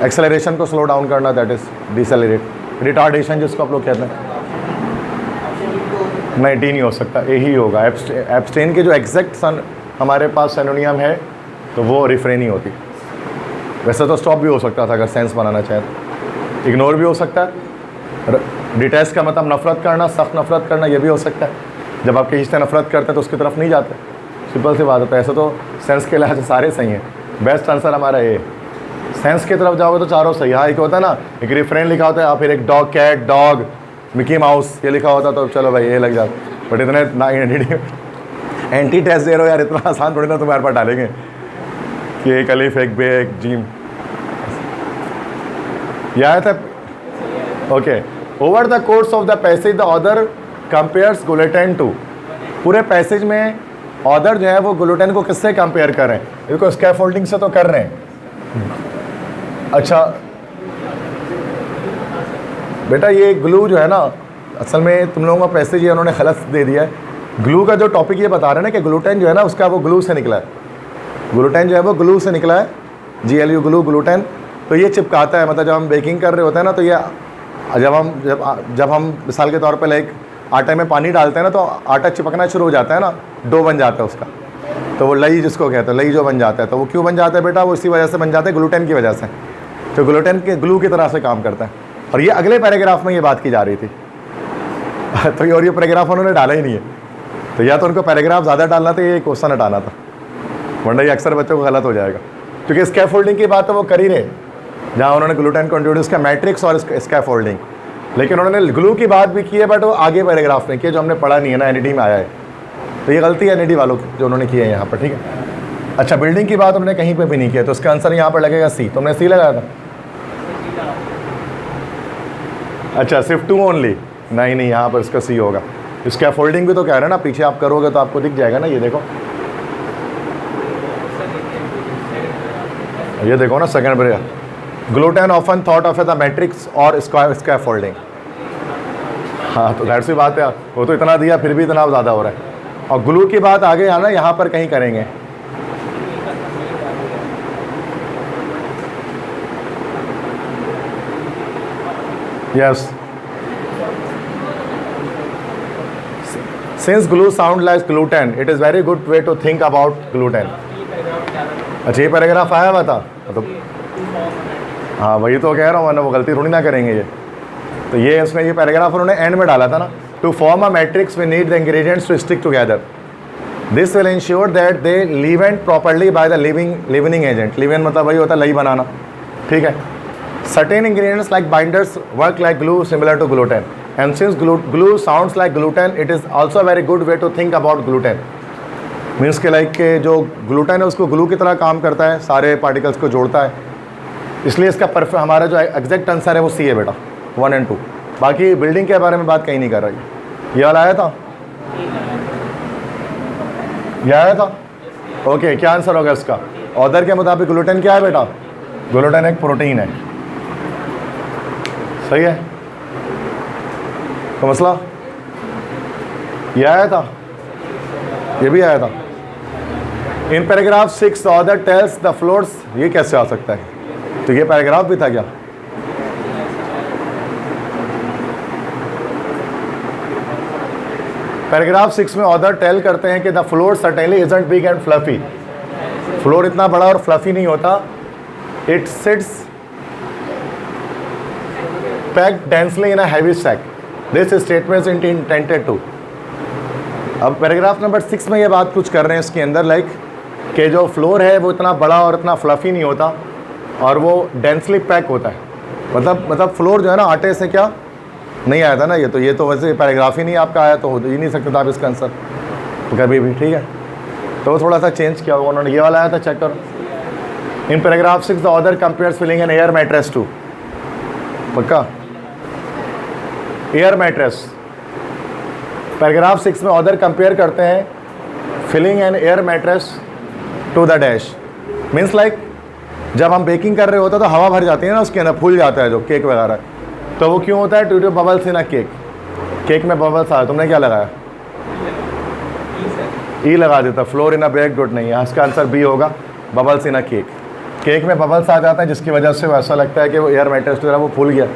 एक्सेलरेशन को स्लो डाउन करना, दैट इज डिसेलरेट। रिटार्डेशन जिसको आप लोग कहते हैं, नहीं डी नहीं हो सकता, ए ही होगा। एब्सटेन के जो एग्जैक्ट सन हमारे पास सिनोनियम है तो वो रिफ्रेन ही होती। वैसे तो स्टॉप भी हो सकता था अगर सेंस बनाना चाहे तो, इग्नोर भी हो सकता है। डिटेस्ट का मतलब नफरत करना, सख्त नफरत करना, ये भी हो सकता है। जब आप किसी से नफरत करते हैं तो उसकी तरफ नहीं जाते, सिंपल सी बात होता है। ऐसे तो सेंस के लिहाज से सारे सही हैं, बेस्ट आंसर हमारा ये। सेंस की तरफ जाओगे तो चारों सही। हाँ, एक होता है ना, एक रिफ्रेन लिखा होता है, आप फिर एक dog, cat, dog, Mickey Mouse ये लिखा होता तो चलो भाई ये लग जाता। बट इतने ना एंटी टेस्ट दे रहे हो यार, इतना आसान थोड़ी ना तुम्हारे पास डालेंगे कि एक अलिफ एक बे एक जीम। यह था okay. Over the course of the passage the author compares gluten to. पूरे पैसेज में ऑथर जो है वो गुलेटन को किससे कंपेयर कर रहे हैं? देखो स्कैफोल्डिंग से तो कर रहे हैं। अच्छा बेटा, ये ग्लू जो है ना, असल में तुम लोगों का पैसेज ये उन्होंने गलत दे दिया है। ग्लू का जो टॉपिक ये बता रहे हैं ना कि ग्लूटेन जो है ना उसका वो ग्लू से निकला है। ग्लूटेन जो है वो ग्लू से निकला है, GLU ग्लू, ग्लूटेन। तो ये चिपकाता है, मतलब जब हम बेकिंग कर रहे होते हैं ना तो ये जब हम मिसाल के तौर पर लाइक आटे में पानी डालते हैं ना तो आटा चिपकना शुरू हो जाता है ना, डो बन जाता है उसका, तो वो लई जिसको कहते हैं, लई जो बन जाता है। तो वो क्यों बन जाता है बेटा? वो इसी वजह से बन जाता है, ग्लूटेन की वजह से। तो ग्लूटेन के ग्लू की तरह से काम करता है। और ये अगले पैराग्राफ में ये बात की जा रही थी तो ये पैराग्राफ उन्होंने डाला ही नहीं है। तो या तो उनको पैराग्राफ ज़्यादा डालना था, ये क्वेश्चन हटाना था, वरना ये अक्सर बच्चों को गलत हो जाएगा। क्योंकि स्कैफोल्डिंग की बात तो वो कर ही रहे, जहाँ उन्होंने ग्लूटेन को इंट्रोड्यूस किया, मैट्रिक्स और स्कैफोल्डिंग। लेकिन उन्होंने ग्लू की बात भी की है, बट वो आगे पैराग्राफ में की, जो हमने पढ़ा नहीं है ना, NED में आया है। तो ये गलती है NED वालों की जो उन्होंने की है यहाँ पर, ठीक है। अच्छा, बिल्डिंग की बात उन्होंने कहीं पर भी नहीं किया, तो उसका आंसर यहाँ पर लगेगा C। तुमने C लगाया था? अच्छा, सिर्फ 2 ओनली? नहीं, यहाँ पर इसका C होगा। स्कैफोल्डिंग भी तो कह रहे हैं ना, पीछे आप करोगे तो आपको दिख जाएगा ना। ये देखो ना, सेकंड पर gluten often thought of the matrix और स्कैफोल्डिंग। हाँ, तो दैट सी बात है, वो तो इतना दिया फिर भी इतना ज़्यादा हो रहा है। और ग्लू की बात आगे आना यहाँ पर कहीं करेंगे। Yes, since glue sound like gluten, it is very good way to think about gluten। अच्छा, ये पैराग्राफ आया हुआ था तो हाँ वही तो कह रहा हूँ, वरना वो गलती थोड़ी ना करेंगे ये। तो ये उसमें ये पैराग्राफ उन्होंने एंड में डाला था ना, to form a matrix we need the ingredients to stick together, this will ensure that they leaven properly by the leavening agent. Leaven मतलब वही होता है लई बनाना, ठीक है। Certain ingredients like binders work like glue similar to gluten, and since glue sounds like gluten, it is also a very good way to think about gluten। Means के like के जो ग्लूटेन है उसको ग्लू की तरह काम करता है, सारे पार्टिकल्स को जोड़ता है, इसलिए इसका परफेक्ट हमारा जो एग्जैक्ट आंसर है वो C है बेटा, 1 और 2। बाकी बिल्डिंग के बारे में बात कहीं नहीं कर रही। ये वाला आया था, यह आया था। ओके, क्या आंसर होगा इसका? ऑथर के मुताबिक ग्लूटेन क्या है बेटा? ग्लूटेन एक प्रोटीन है, सही है। तो मसला ये आया था, ये भी आया था। इन paragraph 6 author tells the floors, ये कैसे आ सकता है? तो ये पैराग्राफ भी था क्या? पैराग्राफ 6 में ऑथर टेल करते हैं कि the flour certainly isn't big and fluffy. Flour इतना बड़ा और फ्लफी नहीं होता। It sits packed densely in a heavy sack, this statement is intended to. अब पैराग्राफ नंबर 6 में ये बात कुछ कर रहे हैं इसके अंदर, लाइक कि जो फ्लोर है वो इतना बड़ा और इतना फ्लफी नहीं होता और वो डेंसली पैक होता है। मतलब फ्लोर जो है ना आटे से क्या नहीं आया था ना, ये तो वैसे पैराग्राफ ही नहीं आपका आया, तो हो ही नहीं सकता था आप इसका आंसर तो कभी भी, ठीक है। तो थोड़ा सा चेंज किया होगा उन्होंने। ये वाला आया था, चेक करो। In paragraph 6 the author compares filling an air mattress to, पक्का एयर मैट्रेस। पैराग्राफ 6 में ऑथर कंपेयर करते हैं filling an air mattress to the dash. Means like जब हम बेकिंग कर रहे होते हैं तो हवा भर जाती है ना उसके अंदर, फूल जाता है जो केक वगैरह, तो वो क्यों होता है? Due to bubbles in a cake. Cake में बबल्स आया, तुमने क्या लगाया? ई लगा देता। Flour in a bake good नहीं है, इसका आंसर बी होगा, bubbles in a cake. Cake में बबल्स आ जाते हैं जिसकी वजह से वो ऐसा लगता है कि वो एयर मैट्रेस की तरह वो फूल गया।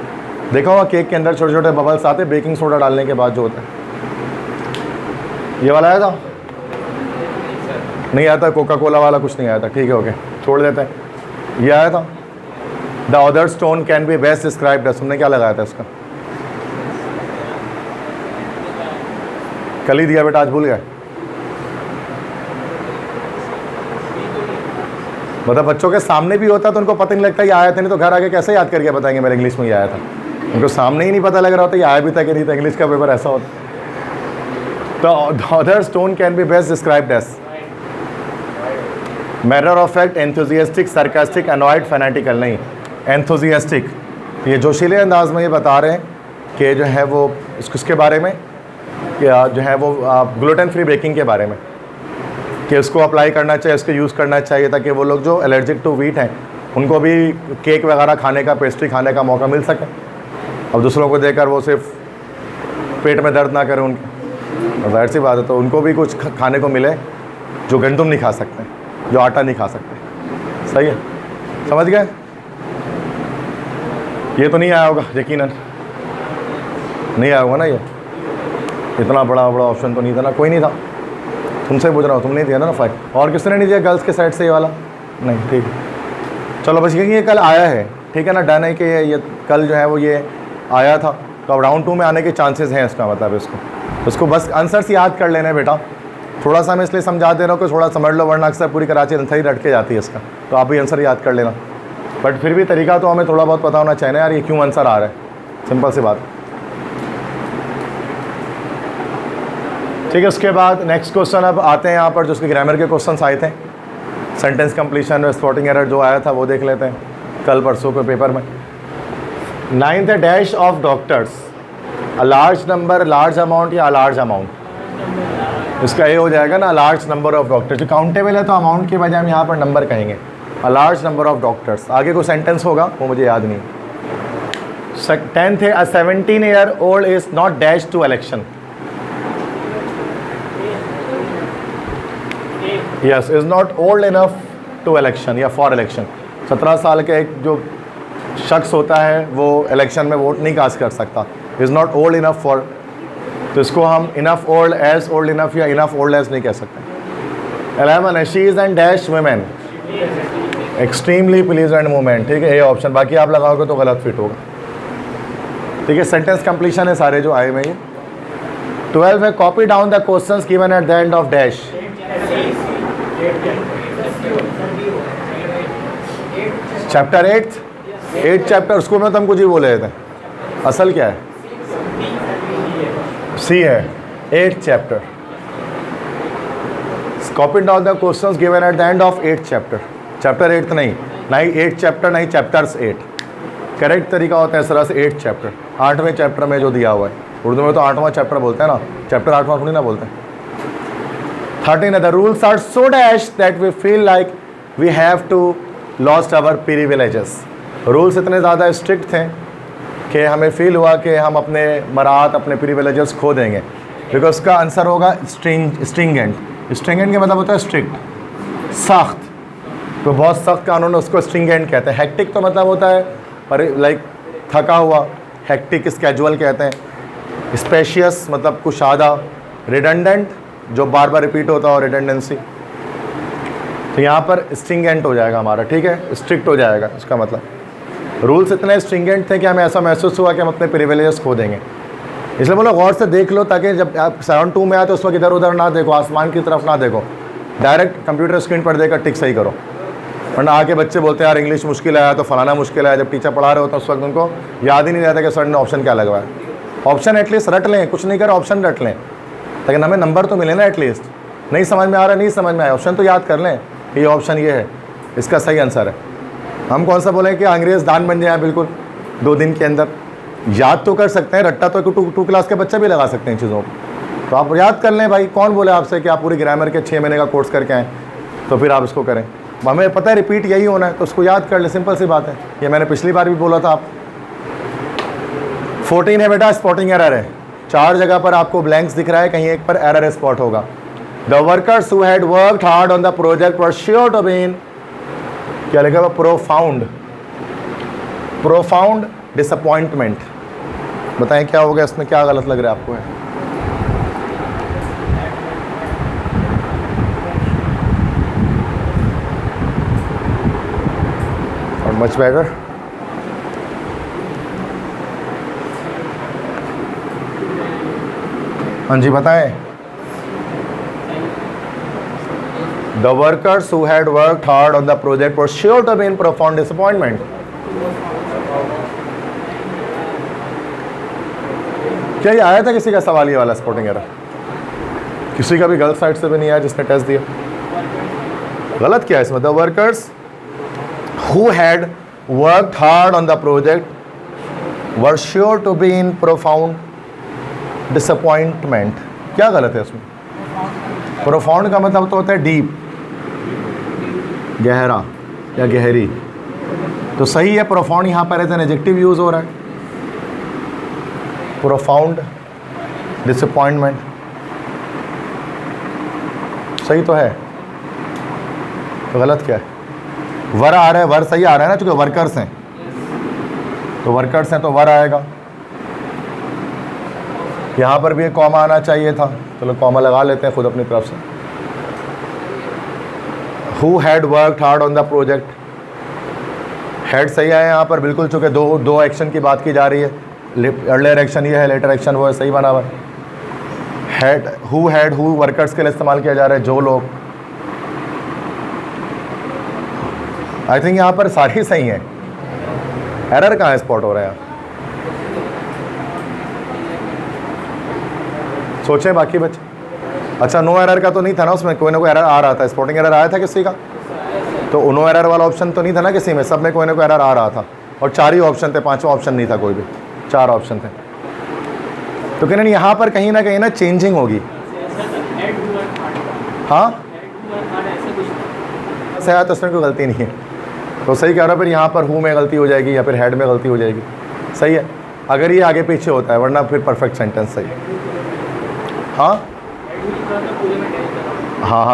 देखा होगा केक के अंदर छोटे छोटे बबल्स आते हैं बेकिंग सोडा डालने के बाद जो होता है। ये वाला आया था? नहीं आया था। कोका कोला वाला कुछ नहीं आया था। ठीक है, ओके, छोड़ देते हैं। ये आया था, the other stone can be best described as, तुमने क्या लगाया था इसका? कल ही दिया बेटा, आज भूल गए। मतलब बच्चों के सामने भी होता तो उनको पता नहीं लगता ये आया था, नहीं तो घर आके कैसे याद करके बताएंगे मेरे इंग्लिश में ये आया था। उनको सामने ही नहीं पता लग रहा होता ये आया भी था कि नहीं था। इंग्लिश का पेपर ऐसा होता। तो the other stone can be best described as matter of fact, enthusiastic, sarcastic, annoyed, fanatical. नहीं, एंथुजियास्टिक। ये जोशीले अंदाज में ये बता रहे हैं कि जो है वो इसके बारे में क्या जो है वो ग्लूटेन फ्री बेकिंग के बारे में कि उसको अप्लाई करना चाहिए, उसको यूज़ करना चाहिए ताकि वो लोग जो एलर्जिक टू वीट हैं उनको भी केक वगैरह खाने का, पेस्ट्री खाने का मौका मिल सके। अब दूसरों को देकर वो सिर्फ पेट में दर्द ना करें उनके, जाहिर सी बात है। तो उनको भी कुछ खाने को मिले जो गंदुम नहीं खा सकते, जो आटा नहीं खा सकते। सही है, समझ गए? ये तो नहीं आया होगा यकीनन, नहीं आया होगा ना। ये इतना बड़ा ऑप्शन तो नहीं था ना, कोई नहीं था। तुमसे पूछ रहा हूँ, तुम नहीं दिया ना 5। और किसने नहीं दिया गर्ल्स के साइड से ये वाला? नहीं, ठीक है, चलो बस ये कल आया है, ठीक है ना। डन है कि ये कल जो है वो ये आया था, तो अब राउंड 2 में आने के चांसेस हैं। इसका मतलब इसको बस आंसर्स याद कर लेना है बेटा। थोड़ा सा मैं इसलिए समझा दे रहा हूँ कि थोड़ा समझ लो, वरना अक्सर पूरी कराची आंसर ही रट के जाती है इसका। तो आप भी आंसर याद कर लेना, बट फिर भी तरीका तो हमें थोड़ा बहुत पता होना चाहिए ना यार, ये क्यों आंसर आ रहा है। सिंपल सी बात, ठीक है। उसके बाद नेक्स्ट क्वेश्चन अब आते हैं यहाँ पर, जो उसके ग्रामर के क्वेश्चन आए थे। सेंटेंस कंप्लीशन में स्पॉटिंग एरर जो आया था वो देख लेते हैं कल परसों के पेपर में। 9th है dash of doctors, a large number, large amount या लार्ज अमाउंट। इसका ये हो जाएगा ना, लार्ज नंबर ऑफ डॉक्टर्स। जो काउंटेबल है तो अमाउंट के बजाय हम यहाँ पर नंबर कहेंगे। A large number of doctors, आगे कोई सेंटेंस होगा वो मुझे याद नहीं। 10th है, a 17-year-old is not dash to election. Yes, is not old enough to election या फॉर इलेक्शन। 17 साल के एक जो शख्स होता है वो इलेक्शन में वोट नहीं कास्ट कर सकता। Is not old enough for, तो इसको हम enough old, as old enough या इनफ ओल्ड एज नहीं कह सकते। 11 है, she is and dash women extremely pleasant movement. ठीक है, ये ऑप्शन, बाकी आप लगाओगे तो गलत फिट होगा। ठीक है, सेंटेंस कंप्लीशन है सारे जो आए हुए हैं। 12 है, copy down the questions given at the end of dash. Chapter 8 chapter, school में तो हम कुछ ही बोले थे, असल क्या है? सी है, 8th chapter. Copy down the questions given at the end of 8th chapter. Chapter 8 नहीं 8th चैप्टर, नहीं चैप्टर्स 8। करेक्ट तरीका होता है इस तरह से 8th चैप्टर, 8वें चैप्टर में जो दिया हुआ है। उर्दू में तो 8वां चैप्टर बोलते हैं ना, चैप्टर 8वां थोड़ी ना बोलते हैं। 13 the rules are so dash that we feel like we have to lost our privileges. रूल्स इतने ज़्यादा स्ट्रिक्ट थे कि हमें फील हुआ कि हम अपने मराहत, अपने प्रिविलेजेस खो देंगे। बिकॉज उसका आंसर होगा स्ट्रिंगेंट। स्ट्रिंगेंट का मतलब होता है स्ट्रिक्ट, सख्त। तो बहुत सख्त कानून है, उसको स्ट्रिंगेंट कहते हैं। हेक्टिक तो मतलब होता है और लाइक थका हुआ, हेक्टिक स्केजुअल कहते हैं। स्पेशियस मतलब कुशादा। रिडंडेंट जो बार बार रिपीट होता हो, रिडंडेंसी। तो यहाँ पर स्ट्रिंगेंट हो जाएगा हमारा, ठीक है, स्ट्रिक्ट हो जाएगा। इसका मतलब रूल्स इतने स्ट्रिंगेंट थे कि हमें ऐसा महसूस हुआ कि हम अपने प्रिविलेजेस खो देंगे। इसलिए बोलो गौर से देख लो, ताकि जब आप 7-2 में आए तो उस वक्त इधर उधर ना देखो, आसमान की तरफ ना देखो, डायरेक्ट कंप्यूटर स्क्रीन पर देकर टिक सही करो। वरना आके बच्चे बोलते हैं यार इंग्लिश मुश्किल आया तो फलाना मुश्किल आया। जब टीचर पढ़ा रहे होते हैं उस वक्त उनको याद ही नहीं रहता कि सर ने ऑप्शन क्या लगवाया। ऑप्शन एटलीस्ट रट लें, कुछ नहीं कर ऑप्शन रट लें, लेकिन हमें नंबर तो मिले ना एटलीस्ट। नहीं समझ में आ रहा, नहीं समझ में आया, ऑप्शन तो याद कर लें, ये ऑप्शन ये है, इसका सही आंसर है। हम कौन सा बोलें कि अंग्रेज़ दान बन जाए बिल्कुल 2 दिन के अंदर। याद तो कर सकते हैं, रट्टा तो 2 क्लास के बच्चे भी लगा सकते हैं इन चीज़ों को। तो आप याद कर लें भाई, कौन बोले आपसे कि आप पूरी ग्रामर के 6 महीने का कोर्स करके आएँ तो फिर आप इसको करें। हमें पता है रिपीट यही होना है, तो उसको याद कर ले, सिंपल सी बात है। ये मैंने पिछली बार भी बोला था। आप 14 है बेटा, स्पॉटिंग एरर है। 4 जगह पर आपको ब्लैंक्स दिख रहा है, कहीं एक पर एरर स्पॉट होगा। The workers who had worked hard on the project were sure to be in, क्या लिखा हुआ, प्रोफाउंड डिसअपॉइंटमेंट। बताएं क्या हो गया इसमें, क्या गलत लग रहा है आपको है? और मच बेटर। हाँ जी बताएं। The workers who had worked hard on the project were sure to be in profound disappointment. क्या ये आया था किसी का सवाल ये वाला स्पॉटिंग एरर? किसी का भी गलत साइड से भी नहीं आया जिसने टेस्ट दिया? गलत क्या है इसमें? The workers who had worked hard on the project were sure to be in profound disappointment. क्या गलत है इसमें? प्रोफाउंड का मतलब तो होता है डीप, गहरा या गहरी, तो सही है। प्रोफाउंड यहाँ पर एज एन एडजेक्टिव यूज हो रहा है, प्रोफाउंड डिसअपॉइंटमेंट, सही तो है। तो गलत क्या है? वर आ रहा है, वर सही आ रहा है ना, चूंकि वर्कर्स हैं तो वर्कर्स हैं तो वर आएगा। यहाँ पर भी एक कॉमा आना चाहिए था, चलो कॉमा लगा लेते हैं खुद अपनी तरफ से। Who had worked hard on the project, head सही है यहाँ पर बिल्कुल, चूँकि दो एक्शन की बात की जा रही है। अर्लियर एक्शन ये है, लेटर एक्शन वो है, सही बना हुआ है। हैड हु वर्कर्स के लिए इस्तेमाल किया जा रहा है, जो लोग। आई थिंक यहाँ पर सारी सही हैं। एरर कहाँ स्पॉट हो रहा है? सोचें बाकी बच्चे। अच्छा, नो एरर का तो नहीं था ना उसमें, कोई ना कोई एरर आ रहा था। स्पॉटिंग एरर आया था किसी का? तो नो एरर वाला ऑप्शन तो नहीं था ना किसी में, सब में कोई ना कोई एरर आ रहा था। और 4 ही ऑप्शन थे, 5वां ऑप्शन नहीं था कोई भी, 4 ऑप्शन थे। तो कहना यहाँ पर कहीं ना चेंजिंग होगी। हाँ सही, तो उसमें कोई गलती नहीं है, तो सही कह रहा है। फिर यहाँ पर हु में गलती हो जाएगी या फिर हेड में गलती हो जाएगी, सही है, अगर ये आगे पीछे होता है, वरना फिर परफेक्ट सेंटेंस सही है। हाँ,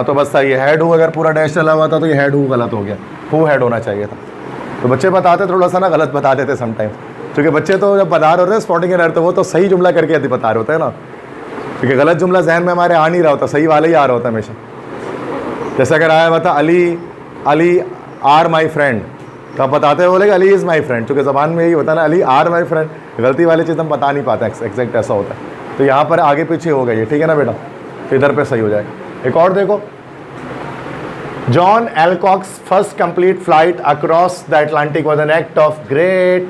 तो बस सही है। हेड हु अगर पूरा डैश चला हुआ था तो ये हेड हु गलत हो गया, हु हेड होना चाहिए था। तो बच्चे बताते थोड़ा सा ना गलत बता देते समटाइम, क्योंकि बच्चे तो जब बता रहे होते हैं स्पॉटिंग एरर तो वो तो सही जुमला करके बता रहे होते हैं ना, क्योंकि गलत जुमला जहन में हमारे आ नहीं रहा होता, सही वाला ही आ रहा होता है हमेशा। जैसे अगर आया हुआ था अली आर माई फ्रेंड, तो आप बताते बोले अली इज़ माई फ्रेंड, क्योंकि ज़बान में यही होता है ना, अली आर माई फ्रेंड। गलती वाली चीज़ हम बता नहीं पाते, एग्जैक्ट ऐसा होता है। तो यहाँ पर आगे पीछे हो गई है, ठीक है ना बेटा, तो इधर पे सही हो जाएगा। एक और देखो, John Alcock's first complete flight across the Atlantic was an act of great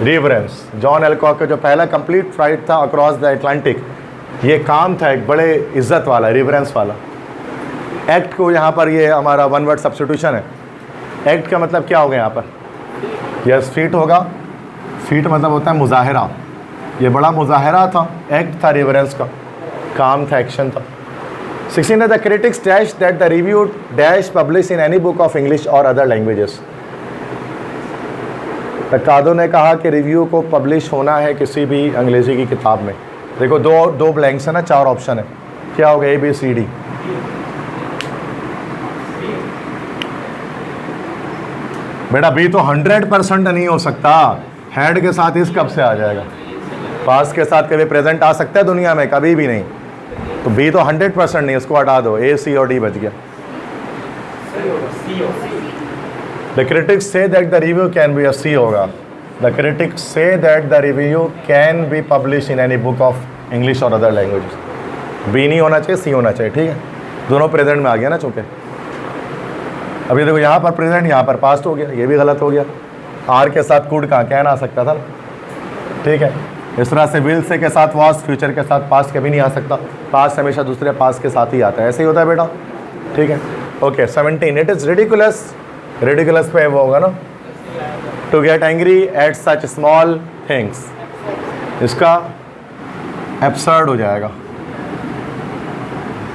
reverence. John Alcock का जो पहला कंप्लीट फ्लाइट था अक्रॉस द अटलांटिक, ये काम था एक बड़े इज्जत वाला, रिवरेंस वाला। एक्ट को यहाँ पर ये हमारा वन वर्ड सब्स्टिट्यूशन है। एक्ट का मतलब क्या होगा यहाँ पर? यस, फीट होगा। फीट मतलब होता है मुजाहरा, ये बड़ा मुजाहरा था, एक्ट था रिवरेंस का, काम था, एक्शन था। 16 the critics dash that the review dash publish in any book of English और अदर लैंग्वेजेस। तकादो ने कहा कि रिव्यू को पब्लिश होना है किसी भी अंग्रेजी की किताब में। देखो दो ब्लैंक्स है ना, 4 ऑप्शन है, क्या होगा? ABCD। बेटा बी तो 100% नहीं हो सकता, हेड के साथ इस कब से आ जाएगा? पास के साथ कभी प्रेजेंट आ सकता है दुनिया में? कभी भी नहीं। तो बी तो 100% नहीं, उसको हटा दो, A, C और D बच गया। The critics say that the review can be, C होगा। The critics say that the review can be publish in any book of English और अदर लैंग्वेजेस। बी नहीं होना चाहिए, C होना चाहिए, ठीक है। दोनों प्रेजेंट में आ गया ना चूँकि। अभी देखो यहाँ पर प्रेजेंट, यहाँ पर पास्ट हो गया, ये भी गलत हो गया। आर के साथ कुड कहाँ कैन आ सकता था, ठीक है। इस तरह से विल से के साथ वाज, फ्यूचर के साथ पास्ट कभी नहीं आ सकता, पास्ट हमेशा दूसरे पास्ट के साथ ही आता है, ऐसे ही होता है बेटा, ठीक है। Okay 17 it is ridiculous, ridiculous पे वो होगा ना, to get angry at such small things, इसका एब्सर्ड हो जाएगा।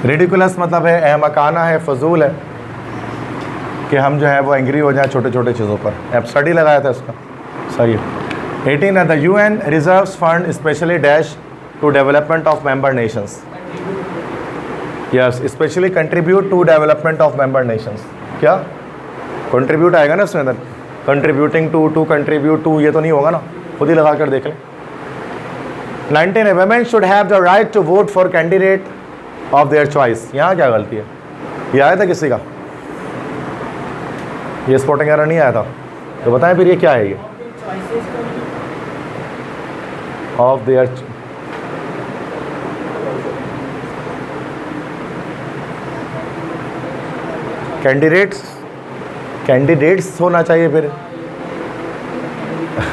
रिडिकुलस मतलब है अहमकाना है, फजूल है कि हम जो है वो एंग्री हो जाए छोटे छोटे चीज़ों पर, एब्सर्ड ही लगाया था इसका, सही है। 18 है, the UN reserves fund especially dash to development of member nations. Yes, especially contribute to development of member nations. क्या contribute आएगा ना उसमें अंदर, contributing to contribute to, ये तो नहीं होगा ना, खुद ही लगा कर देख लें. 19 है, women should have the right to vote for candidate of their choice. यहाँ क्या गलती है? ये आया था किसी का? ये स्पॉटिंग एरर नहीं आया था, तो बताएं फिर ये क्या है? ये ऑफ देयर कैंडिडेट्स होना चाहिए फिर,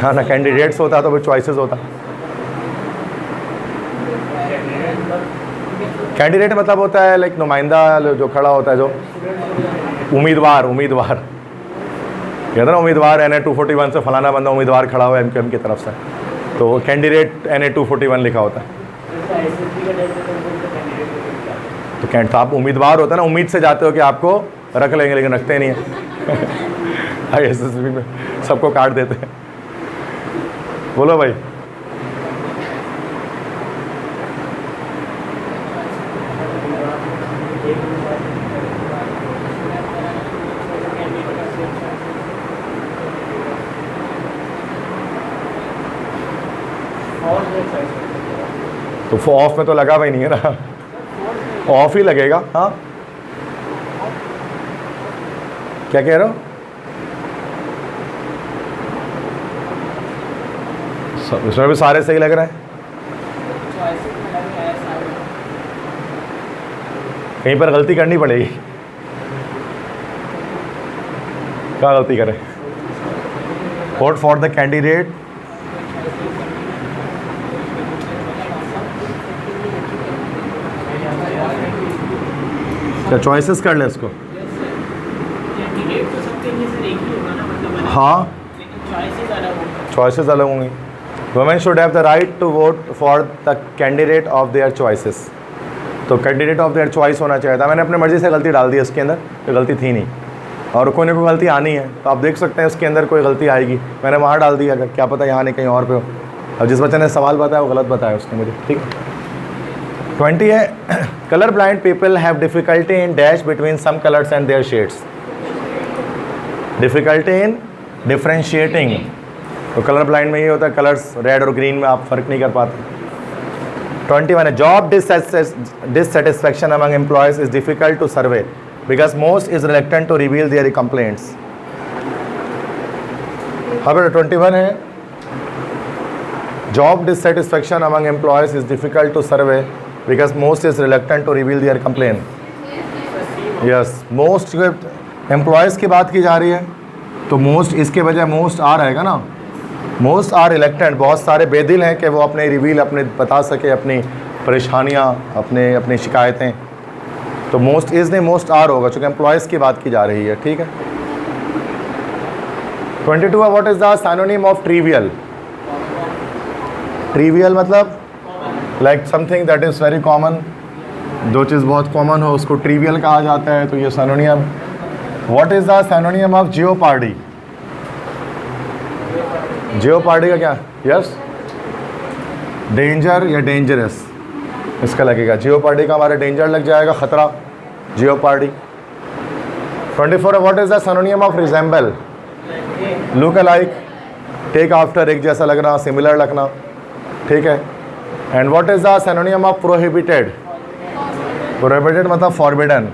हाँ ना, कैंडिडेट्स होता तो फिर चॉइसेस होता. कैंडिडेट मतलब होता है लाइक नुमाइंदा जो खड़ा होता है, जो उम्मीदवार कहते ना, उम्मीदवार NA 241 से फलाना बंदा उम्मीदवार खड़ा हुआ है MQM की तरफ से, तो कैंडिडेट NA 241 लिखा होता है. तो आप उम्मीदवार होता है ना, उम्मीद से जाते हो कि आपको रख लेंगे, लेकिन रखते नहीं है. ISSB में सबको काट देते हैं. बोलो भाई. तो ऑफ में तो लगा भाई नहीं है ना, ऑफ ही लगेगा. हाँ क्या कह रहे हो? इसमें भी सारे सही लग रहे हैं. कहीं पर गलती करनी पड़ेगी. क्या गलती करें? Vote for the candidate. क्या चॉइसेस कर ले इसको? हाँ, चॉइसेस अलग होंगी. Women should have the right to vote for the candidate of their choices. तो कैंडिडेट ऑफ देयर चॉइस होना चाहिए था. मैंने अपने मर्जी से गलती डाल दी इसके अंदर, तो गलती थी नहीं, और कोई ना कोई गलती आनी है. तो आप देख सकते हैं इसके अंदर कोई गलती आएगी. मैंने वहाँ डाल दी, अगर क्या पता यहाँ नहीं कहीं और पे हो. अब जिस बच्चे ने सवाल बताया वो गलत बताया उसने मुझे. ठीक है. 20 है, colour blind people have difficulty in dash between some colours and their shades. Difficulty in differentiating. तो कलर ब्लाइंड में ये होता है, कलर्स रेड और ग्रीन में आप फर्क नहीं कर पाते. 21 है, job dissatisfaction among employees is difficult to survey because most is reluctant to reveal their complaints. अब 21 है, job dissatisfaction among employees is difficult to survey because most is reluctant to reveal their complaint. Yes, most employees की बात की जा रही है, तो most इसके बजाय मोस्ट आ रहेगा ना. मोस्ट आर रिलेक्टेंट, बहुत सारे बेदिल हैं कि वो अपने रिवील अपने बता सके अपनी परेशानियाँ, अपनी शिकायतें. तो मोस्ट इज़ नहीं, मोस्ट आर होगा, चूँकि एम्प्लॉयज़ की बात की जा रही है. ठीक है. 22 है, what is the synonym of trivial. Trivial मतलब like something that is very common, जो चीज़ बहुत कॉमन हो उसको ट्रिवियल कहा जाता है. तो ये सिनोनियम. What is the synonym of jeopardy. Jeopardy का क्या? यस, डेंजर या डेंजरस इसका लगेगा. जियोपार्डी का हमारे डेंजर लग जाएगा, ख़तरा. जियोपार्डी. 24 है, what is the synonym of resemble. Look alike, take after, एक जैसा लगना, सिमिलर लगना. ठीक है. And what is the synonym of prohibited. Prohibited मतलब फॉरबिडन.